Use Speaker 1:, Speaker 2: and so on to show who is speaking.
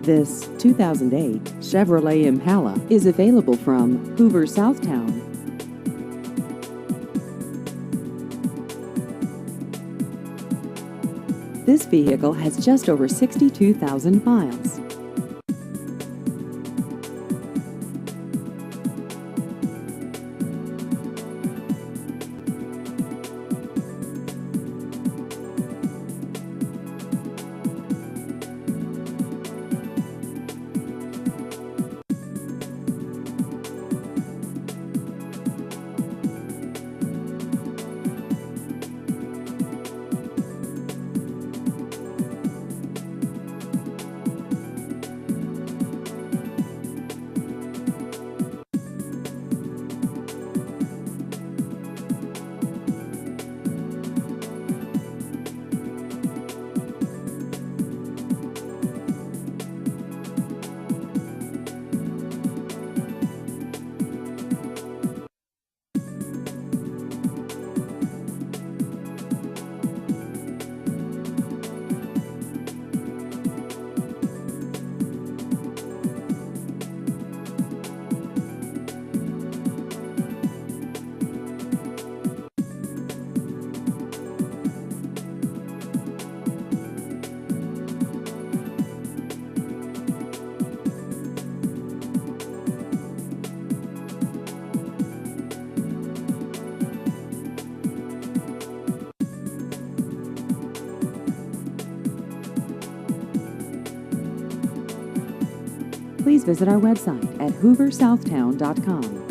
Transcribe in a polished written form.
Speaker 1: This 2008 Chevrolet Impala is available from Hoover Southtown. This vehicle has just over 62,000 miles. Please visit our website at hooversouthtown.com.